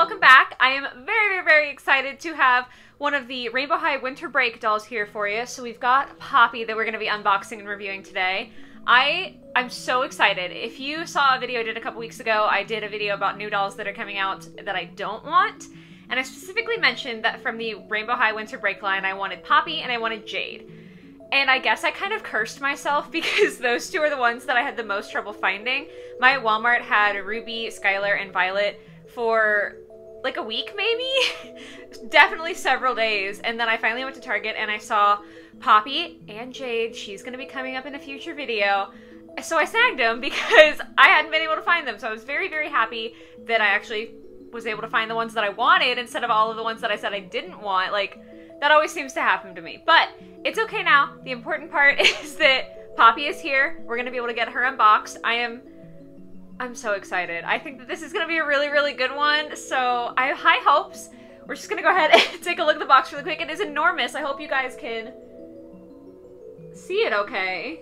welcome back. I am very excited to have one of the Rainbow High Winter Break dolls here for you. So we've got Poppy that we're going to be unboxing and reviewing today. I'm so excited. If you saw a video I did a couple weeks ago, I did a video about new dolls that are coming out that I don't want. And I specifically mentioned that from the Rainbow High Winter Break line, I wanted Poppy and I wanted Jade. And I guess I kind of cursed myself because those two are the ones that I had the most trouble finding. My Walmart had Ruby, Skylar, and Violet for like a week maybe? Definitely several days. And then I finally went to Target and I saw Poppy and Jade. She's going to be coming up in a future video. So I snagged them because I hadn't been able to find them. So I was very happy that I actually was able to find the ones that I wanted instead of all of the ones that I said I didn't want. Like, that always seems to happen to me. But it's okay now. The important part is that Poppy is here. We're going to be able to get her unboxed. I'm so excited. I think that this is going to be a really good one. So I have high hopes. We're just going to go ahead and take a look at the box really quick. It is enormous. I hope you guys can see it okay.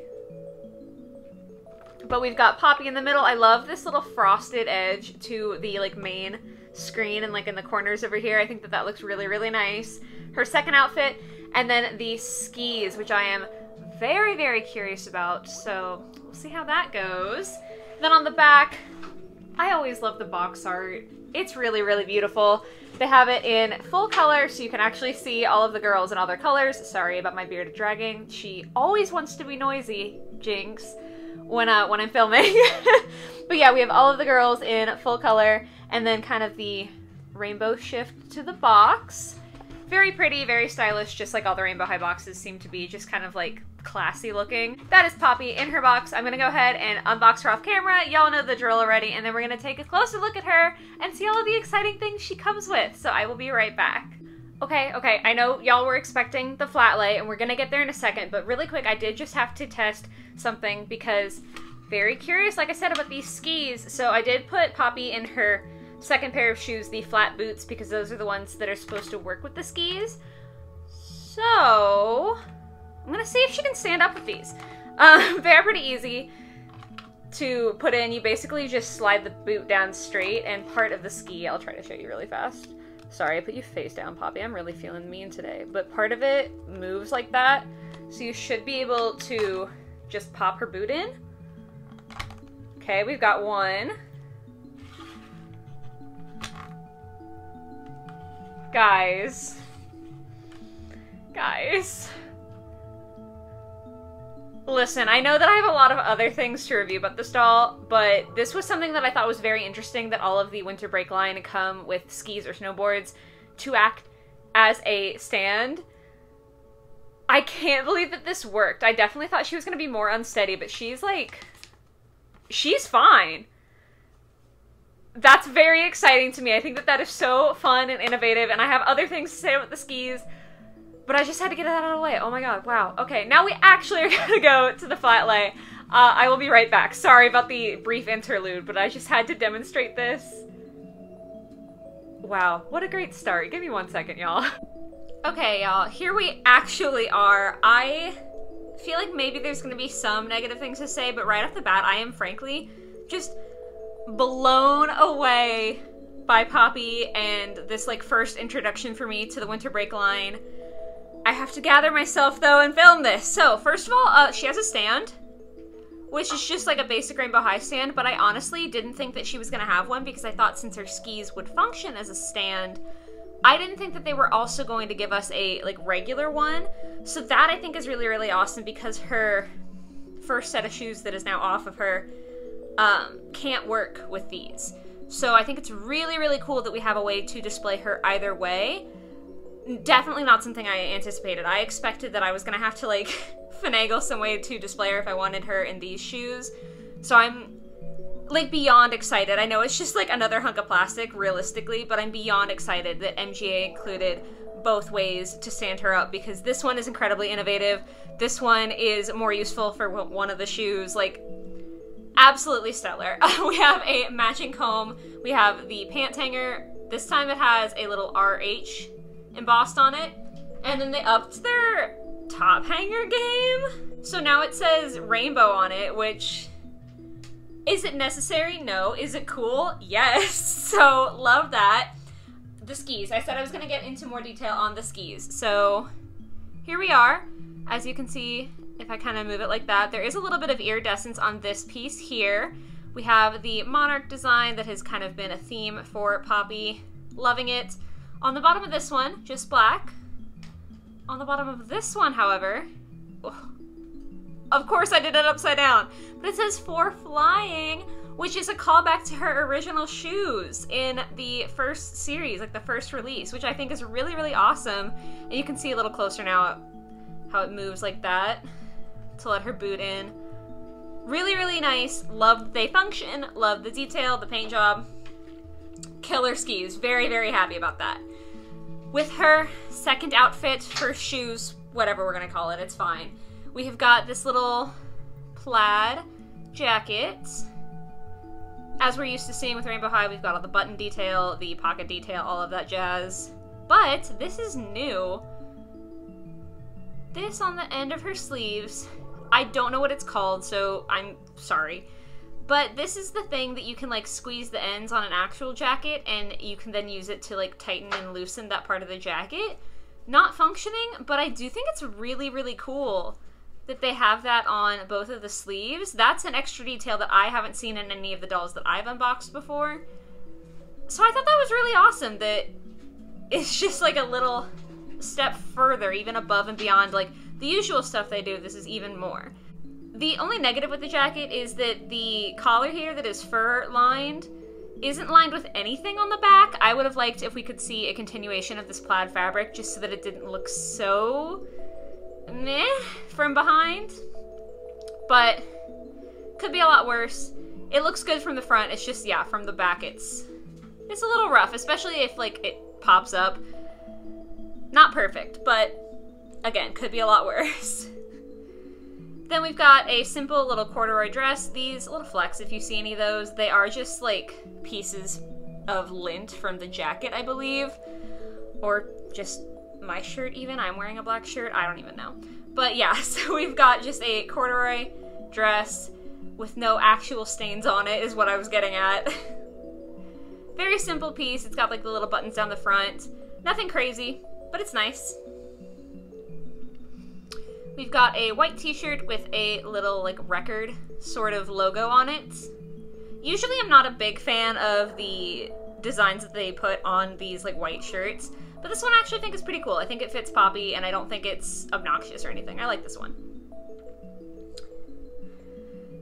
But we've got Poppy in the middle. I love this little frosted edge to the like main screen and like in the corners over here. I think that that looks really nice. Her second outfit, and then the skis, which I am very curious about. So we'll see how that goes. Then on the back, I always love the box art. It's really beautiful. They have it in full color, so you can actually see all of the girls in all their colors. Sorry about my bearded dragging. She always wants to be noisy, Jinx, when I'm filming. But yeah, we have all of the girls in full color, and then kind of the rainbow shift to the box. Very pretty, very stylish, just like all the Rainbow High boxes seem to be, just kind of like classy looking. That is Poppy in her box. I'm gonna go ahead and unbox her off camera. Y'all know the drill already, and then we're gonna take a closer look at her and see all of the exciting things she comes with. So I will be right back. Okay, I know y'all were expecting the flat lay, and we're gonna get there in a second, but really quick, I did just have to test something because very curious, like I said, about these skis. So I did put Poppy in her second pair of shoes, the flat boots, because those are the ones that are supposed to work with the skis. So I'm gonna see if she can stand up with these. They're pretty easy to put in. You basically just slide the boot down straight, and part of the ski, I'll try to show you really fast. Sorry, I put you face down, Poppy. I'm really feeling mean today. But part of it moves like that, so you should be able to just pop her boot in. Okay, we've got one. Guys. Listen, I know that I have a lot of other things to review about this doll, but this was something that I thought was very interesting, that all of the Winter Break line come with skis or snowboards to act as a stand. I can't believe that this worked. I definitely thought she was going to be more unsteady, but she's fine. That's very exciting to me. I think that that is so fun and innovative, and I have other things to say about the skis, but I just had to get it out of the way. Oh my god, wow. Okay, now we actually are gonna go to the flat lay. I will be right back. Sorry about the brief interlude, but I just had to demonstrate this. Wow, what a great start. Give me 1 second, y'all. Okay, y'all, here we actually are. I feel like maybe there's gonna be some negative things to say, but right off the bat, I am frankly just blown away by Poppy and this like first introduction for me to the Winter Break line. I have to gather myself though and film this. So first of all, she has a stand, which is just like a basic Rainbow High stand, but I honestly didn't think that she was gonna have one because I thought since her skis would function as a stand, I didn't think that they were also going to give us a like regular one. So that I think is really awesome because her first set of shoes that is now off of her can't work with these. So I think it's really cool that we have a way to display her either way. Definitely not something I anticipated. I expected that I was gonna have to like finagle some way to display her if I wanted her in these shoes. So I'm like beyond excited. I know it's just like another hunk of plastic realistically, but I'm beyond excited that MGA included both ways to stand her up because this one is incredibly innovative. This one is more useful for one of the shoes. Like, absolutely stellar. We have a matching comb. We have the pant hanger. This time it has a little RH embossed on it. And then they upped their top hanger game. So now it says rainbow on it, which Is it necessary? No. Is it cool? Yes. So love that. the skis. I said I was going to get into more detail on the skis. So here we are. As you can see, if I kind of move it like that, there is a little bit of iridescence on this piece here. We have the monarch design that has kind of been a theme for Poppy. Loving it. On the bottom of this one, just black. On the bottom of this one, however, of course I did it upside down, but it says for flying, which is a callback to her original shoes in the first series, like the first release, which I think is really, really awesome. And you can see a little closer now how it moves like that to let her boot in. Really, really nice. Love that they function. Love the detail, the paint job. Killer skis. Very, very happy about that. With her second outfit, first shoes, whatever we're gonna call it, it's fine. We have got this little plaid jacket. As we're used to seeing with Rainbow High, we've got all the button detail, the pocket detail, all of that jazz. But this is new. This on the end of her sleeves, I don't know what it's called, so I'm sorry. But this is the thing that you can like squeeze the ends on an actual jacket, and you can then use it to like tighten and loosen that part of the jacket. Not functioning, but I do think it's really, really cool that they have that on both of the sleeves. That's an extra detail that I haven't seen in any of the dolls that I've unboxed before. So I thought that was really awesome that it's just like a little step further, even above and beyond like the usual stuff they do. This is even more. The only negative with the jacket is that the collar here that is fur lined isn't lined with anything on the back. I would have liked if we could see a continuation of this plaid fabric just so that it didn't look so meh from behind. But could be a lot worse. It looks good from the front. It's just, yeah, from the back it's a little rough, especially if like it pops up. Not perfect, but again, could be a lot worse. Then we've got a simple little corduroy dress. These little flecks, if you see any of those, they are just like pieces of lint from the jacket, I believe. Or just my shirt even. I'm wearing a black shirt. I don't even know. But yeah, so we've got just a corduroy dress with no actual stains on it is what I was getting at. Very simple piece. It's got like the little buttons down the front. Nothing crazy, but it's nice. We've got a white t-shirt with a little like record sort of logo on it. Usually I'm not a big fan of the designs that they put on these like white shirts, but this one I actually think is pretty cool. I think it fits Poppy and I don't think it's obnoxious or anything. I like this one.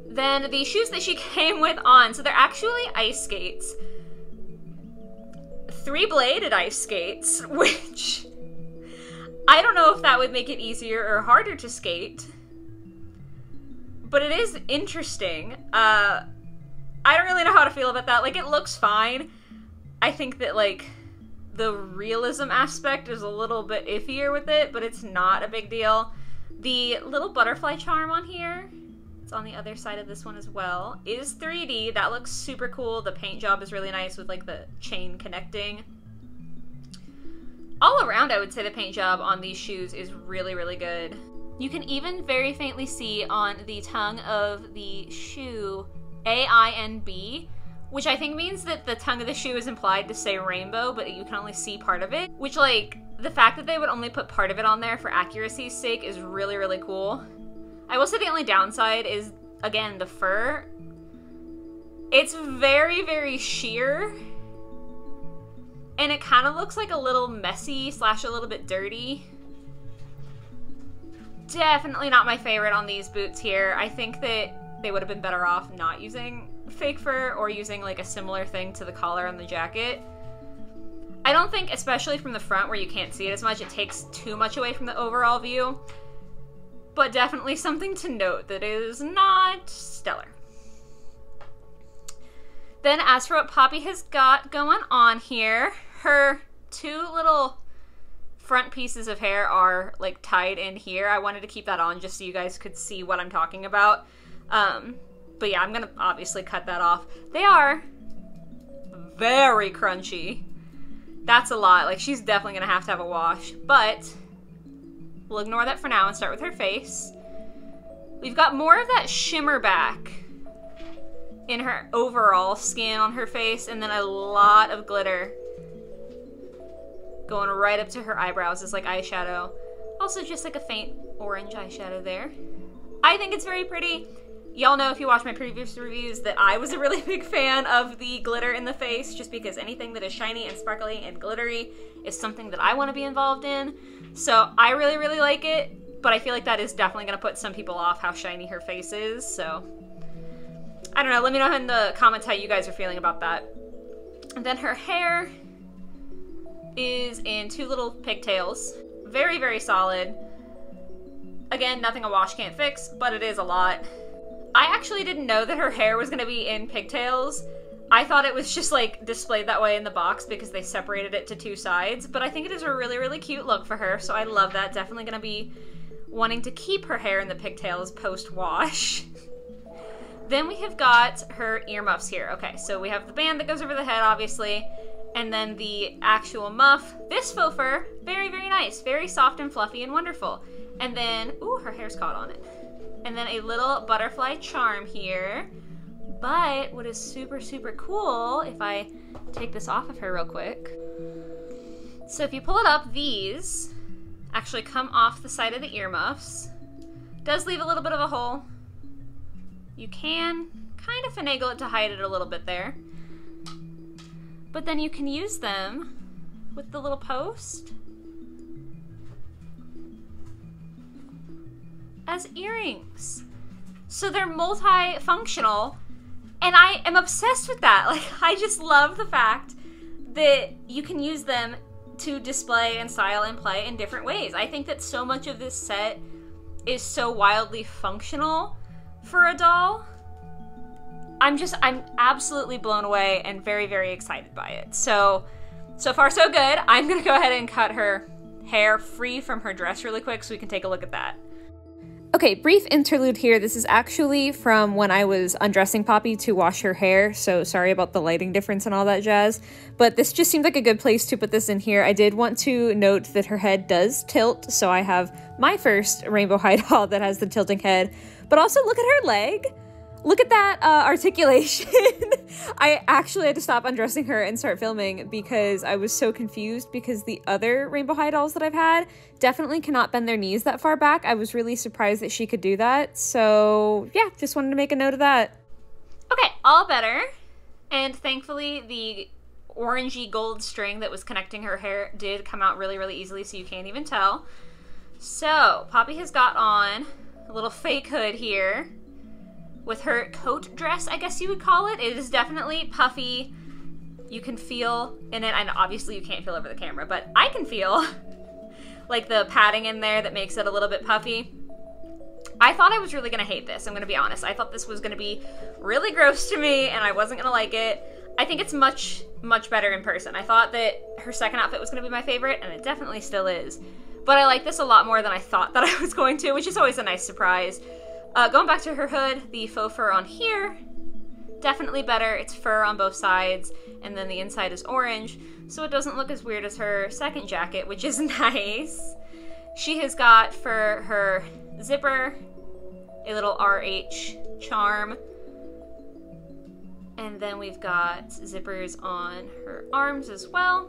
Then the shoes that she came with on, so they're actually ice skates. 3-bladed ice skates, which I don't know if that would make it easier or harder to skate, but it is interesting. I don't really know how to feel about that. Like, it looks fine. I think that, like, the realism aspect is a little bit iffier with it, but it's not a big deal. The little butterfly charm on here, it's on the other side of this one as well, is 3D. That looks super cool. The paint job is really nice with, like, the chain connecting. All around, I would say the paint job on these shoes is really, really good. You can even very faintly see on the tongue of the shoe A-I-N-B, which I think means that the tongue of the shoe is implied to say rainbow, but you can only see part of it. Which, like, the fact that they would only put part of it on there for accuracy's sake is really, really cool. I will say the only downside is, again, the fur. It's very, very sheer. And it kind of looks like a little messy / a little bit dirty. Definitely not my favorite on these boots here. I think that they would have been better off not using fake fur or using like a similar thing to the collar on the jacket. I don't think, especially from the front where you can't see it as much, it takes too much away from the overall view. But definitely something to note that is not stellar. Then as for what Poppy has got going on here, her two little front pieces of hair are like tied in here. I wanted to keep that on just so you guys could see what I'm talking about. But yeah, I'm gonna obviously cut that off. They are very crunchy. That's a lot. Like, she's definitely gonna have to have a wash, but we'll ignore that for now and start with her face. We've got more of that shimmer back in her overall skin on her face, and then a lot of glitter going right up to her eyebrows as like eyeshadow. Also just like a faint orange eyeshadow there. I think it's very pretty. Y'all know if you watch my previous reviews that I was a really big fan of the glitter in the face, just because anything that is shiny and sparkly and glittery is something that I want to be involved in. So I really, really like it, but I feel like that is definitely going to put some people off how shiny her face is, so I don't know. Let me know in the comments how you guys are feeling about that. And then her hair is in 2 little pigtails. Very, very solid. Again, nothing a wash can't fix, but it is a lot. I actually didn't know that her hair was going to be in pigtails. I thought it was just like displayed that way in the box because they separated it to 2 sides, but I think it is a really, really cute look for her, so I love that. Definitely going to be wanting to keep her hair in the pigtails post-wash. Then we have got her earmuffs here. Okay, so we have the band that goes over the head, obviously, and then the actual muff. This faux fur, very, very nice. Very soft and fluffy and wonderful. And then, ooh, her hair's caught on it. And then a little butterfly charm here. But what is super, super cool, if I take this off of her real quick. So if you pull it up, these actually come off the side of the earmuffs. Does leave a little bit of a hole. You can kind of finagle it to hide it a little bit there. But then you can use them with the little post as earrings. So they're multi-functional, and I am obsessed with that. Like, I just love the fact that you can use them to display and style and play in different ways. I think that so much of this set is so wildly functional for a doll. I'm absolutely blown away and very, very excited by it. So far so good. I'm gonna go ahead and cut her hair free from her dress really quick so we can take a look at that. Okay, brief interlude here. This is actually from when I was undressing Poppy to wash her hair, so sorry about the lighting difference and all that jazz, but this just seemed like a good place to put this in here. I did want to note that her head does tilt, so I have my first Rainbow High doll that has the tilting head, but also look at her leg. Look at that articulation. I actually had to stop undressing her and start filming because I was so confused, because the other Rainbow High dolls that I've had definitely cannot bend their knees that far back. I was really surprised that she could do that. So yeah, just wanted to make a note of that. Okay, all better. And thankfully the orangey gold string that was connecting her hair did come out really, really easily, so you can't even tell. So Poppy has got on a little fake hood here with her coat dress, I guess you would call it. It is definitely puffy. You can feel in it, and obviously you can't feel over the camera, but I can feel like the padding in there that makes it a little bit puffy. I thought I was really gonna hate this, I'm gonna be honest. I thought this was gonna be really gross to me and I wasn't gonna like it. I think it's much, much better in person. I thought that her second outfit was gonna be my favorite, and it definitely still is. But I like this a lot more than I thought that I was going to, which is always a nice surprise. Going back to her hood, the faux fur on here, definitely better. It's fur on both sides, and then the inside is orange, so it doesn't look as weird as her second jacket, which is nice. She has got, for her zipper, a little RH charm, and then we've got zippers on her arms as well.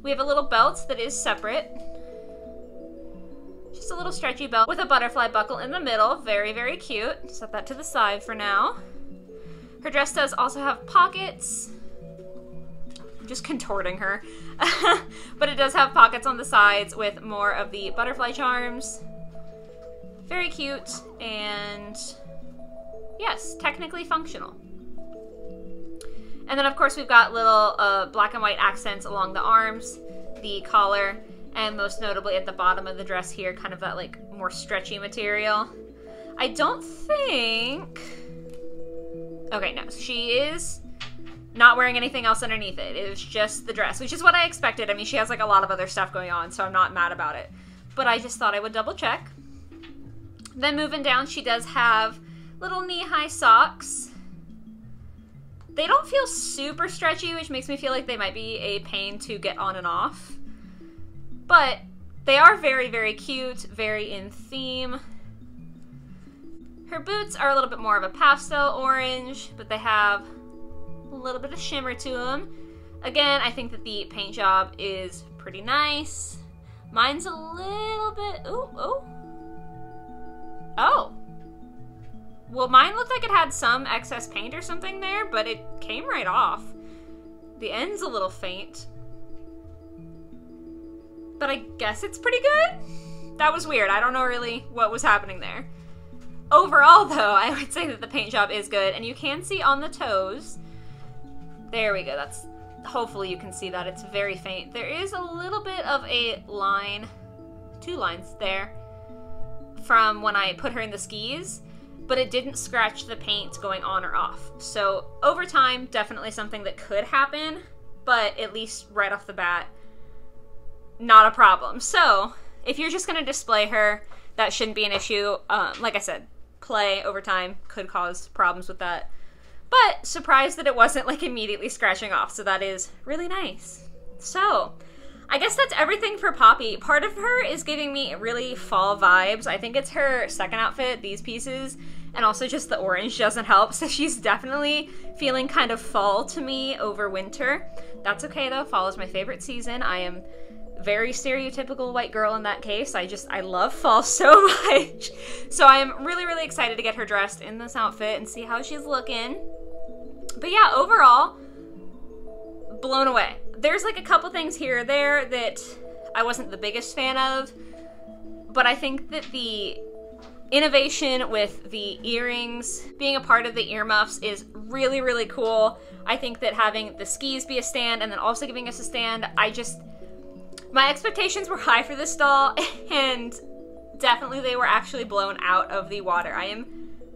We have a little belt that is separate. Just a little stretchy belt with a butterfly buckle in the middle. Very, very cute. Set that to the side for now. Her dress does also have pockets. I'm just contorting her. But it does have pockets on the sides with more of the butterfly charms. Very cute, and yes, technically functional. And then of course we've got little black and white accents along the arms, the collar, and most notably at the bottom of the dress here, kind of that like more stretchy material. I don't think... Okay, no, she is not wearing anything else underneath it. It is just the dress, which is what I expected. I mean, she has like a lot of other stuff going on, so I'm not mad about it. But I just thought I would double check. Then moving down, she does have little knee-high socks. They don't feel super stretchy, which makes me feel like they might be a pain to get on and off. But they are very, very cute, very in theme. Her boots are a little bit more of a pastel orange, but they have a little bit of shimmer to them. Again, I think that the paint job is pretty nice. Mine's a little bit, oh. Well, mine looked like it had some excess paint or something there, but it came right off. The end's a little faint. But I guess it's pretty good? That was weird. I don't know really what was happening there. Overall, though, I would say that the paint job is good, and you can see on the toes. There we go. That's, hopefully you can see that. It's very faint. There is a little bit of a line, 2 lines there, from when I put her in the skis, but it didn't scratch the paint going on or off. So over time, definitely something that could happen, but at least right off the bat, not a problem. So if you're just going to display her, that shouldn't be an issue. Like I said, play over time could cause problems with that. But surprised that it wasn't like immediately scratching off, so that is really nice. So I guess that's everything for Poppy. Part of her is giving me really fall vibes. I think it's her second outfit, these pieces, and also just the orange doesn't help. So she's definitely feeling kind of fall to me over winter. That's okay though, fall is my favorite season. I am very stereotypical white girl in that case. I love fall so much. So I am really, really excited to get her dressed in this outfit and see how she's looking. But yeah, overall, blown away. There's like a couple things here or there that I wasn't the biggest fan of, but I think that the innovation with the earrings, being a part of the earmuffs is really, really cool. I think that having the skis be a stand and then also giving us a stand, my expectations were high for this doll, and definitely they were actually blown out of the water. I am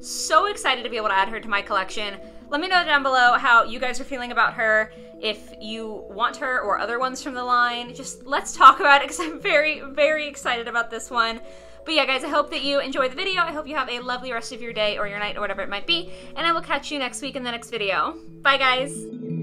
so excited to be able to add her to my collection. Let me know down below how you guys are feeling about her, if you want her or other ones from the line. Just let's talk about it because I'm very, very excited about this one. But yeah, guys, I hope that you enjoyed the video. I hope you have a lovely rest of your day or your night or whatever it might be, and I will catch you next week in the next video. Bye, guys!